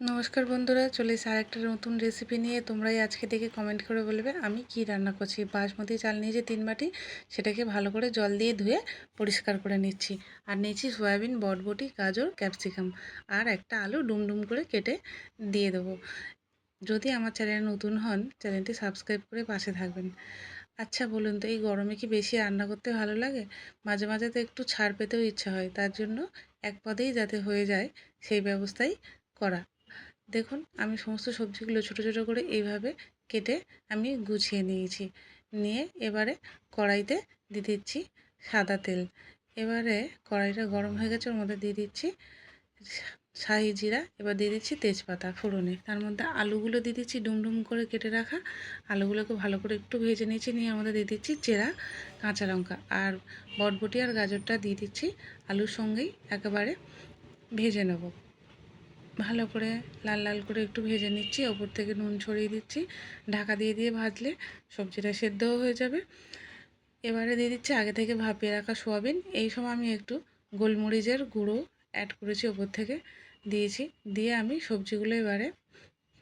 নমস্কার বন্ধুরা, চলে এসেছি আরেকটা নতুন রেসিপি নিয়ে। তোমরাই আজকে দেখে কমেন্ট করে বলবে আমি কি রান্না করছি। বাসমতি চাল নিয়েছি 3 বাটি, সেটাকে ভালো করে জল দিয়ে ধুয়ে পরিষ্কার করে নিচ্ছি। আর নিয়েছি সয়াবিন, বটবটি, গাজর, ক্যাপসিকাম আর একটা আলু ডুমডুম করে কেটে দিয়ে দেবো। যদি আমার চ্যানেলে নতুন হন, চ্যানেলটি সাবস্ক্রাইব করে পাশে থাকবেন। আচ্ছা বলুন তো, এই গরমে কি বেশি রান্না করতে ভালো লাগে? মাঝে মাঝে তো একটু ছাড় পেতেও ইচ্ছা হয়, তার জন্য এক পদেই যাতে হয়ে যায় সেই ব্যবস্থাই করা। দেখুন, আমি সমস্ত সবজিগুলো ছোট ছোট করে এইভাবে কেটে আমি গুছিয়ে নিয়েছি। নিয়ে এবারে কড়াইতে দিয়ে দিচ্ছি সাদা তেল। এবারে কড়াইটা গরম হয়ে গেছে, ওর মধ্যে দিয়ে দিচ্ছি শাহি জিরা। এবার দিয়ে দিচ্ছি তেজপাতা ফোড়নে। তার মধ্যে আলুগুলো দিয়ে দিচ্ছি ডুমডুম করে কেটে রাখা। আলুগুলোকে ভালো করে একটু ভেজে নিয়েছি। নিয়ে এর মধ্যে দিয়ে দিচ্ছি চেরা কাঁচা লঙ্কা আর বটবটি আর গাজরটা দিয়ে দিচ্ছি আলুর সঙ্গেই একেবারে ভেজে নেব। ভালো করে লাল লাল করে একটু ভেজে নিচ্ছি। ওপর থেকে নুন ছড়িয়ে দিচ্ছি। ঢাকা দিয়ে দিয়ে ভাজলে সবজিটা সেদ্ধও হয়ে যাবে। এবারে দিয়ে দিচ্ছি আগে থেকে ভাপিয়ে রাখা সোয়াবিন। এই সময় আমি একটু গোলমরিচের গুঁড়ো অ্যাড করেছি, ওপর থেকে দিয়েছি। দিয়ে আমি সবজিগুলো এবারে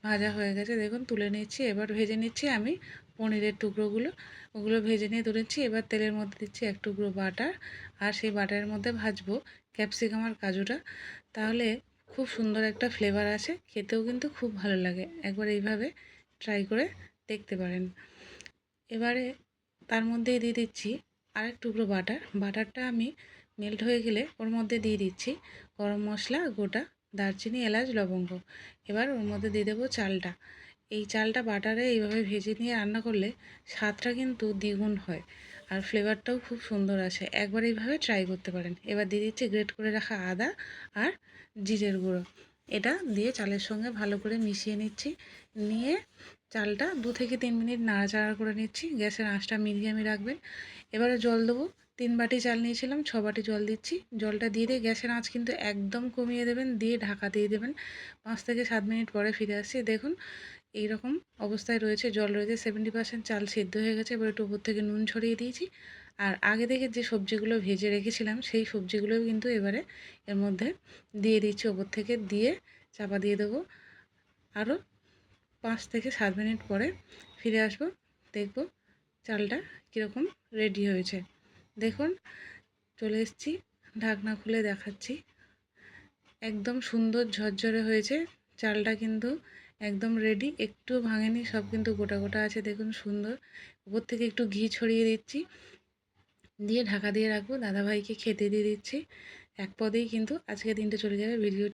ভাজা হয়ে গেছে, দেখুন তুলে নিচ্ছি। এবার ভেজে নিচ্ছি আমি পনিরের টুকরোগুলো, ওগুলো ভেজে নিয়ে তুলেছি। এবার তেলের মধ্যে দিচ্ছি এক টুকরো বাটার, আর সেই বাটারের মধ্যে ভাজবো ক্যাপসিকাম আর কাজুটা। তাহলে খুব সুন্দর একটা ফ্লেভার আসে, খেতেও কিন্তু খুব ভালো লাগে। একবার এইভাবে ট্রাই করে দেখতে পারেন। এবারে তার মধ্যেই দিয়ে দিচ্ছি আরেক টুকরো বাটার। বাটারটা আমি মেল্ট হয়ে গেলে ওর মধ্যে দিয়ে দিচ্ছি গরম মশলা গোটা, দারচিনি, এলাচ, লবঙ্গ। এবার ওর মধ্যে দিয়ে দেবো চালটা। এই চালটা বাটারে এইভাবে ভেজে নিয়ে রান্না করলে স্বাদটা কিন্তু দ্বিগুণ হয় আর ফ্লেভারটাও খুব সুন্দর আসে। একবার এইভাবে ট্রাই করতে পারেন। এবার দিয়ে দিচ্ছি গ্রেট করে রাখা আদা আর জিরের গুঁড়ো। এটা দিয়ে চালের সঙ্গে ভালো করে মিশিয়ে নিচ্ছি। নিয়ে চালটা 2 থেকে 3 মিনিট নাড়াচাড়া করে নিচ্ছি। গ্যাসের আঁচটা মিডিয়ামে রাখবেন। এবারে জল দেবো। 3 বাটি চাল নিয়েছিলাম, 6 বাটি জল দিচ্ছি। জলটা দিয়ে দিয়ে গ্যাসের আঁচ কিন্তু একদম কমিয়ে দেবেন, দিয়ে ঢাকা দিয়ে দেবেন। 5 থেকে 7 মিনিট পরে ফিরে আসছি। দেখুন এইরকম অবস্থায় রয়েছে, জল রয়েছে 70%, চাল সিদ্ধ হয়ে গেছে। এবার একটু উপর থেকে নুন ছড়িয়ে দিয়েছি। আর আগে থেকে যে সবজিগুলো ভেজে রেখেছিলাম সেই সবজিগুলোও কিন্তু এবারে এর মধ্যে দিয়ে দিচ্ছি। ওপর থেকে দিয়ে চাপা দিয়ে দেবো। আরও 5 থেকে 7 মিনিট পরে ফিরে আসবো, দেখব চালটা কীরকম রেডি হয়েছে। দেখুন চলে এসেছি, ঢাকনা খুলে দেখাচ্ছি। একদম সুন্দর ঝরঝরে হয়েছে চালটা, কিন্তু একদম রেডি, একটু ভাঙেনি, সব কিন্তু গোটা গোটা আছে। দেখুন সুন্দর। উপর থেকে একটু ঘি ছড়িয়ে দিচ্ছি, দিয়ে ঢাকা দিয়ে রাখবো। দাদাভাইকে খেতে দিয়ে দিচ্ছি। এক পদেই কিন্তু আজকে দিনটা চলে যাবে। ভিডিও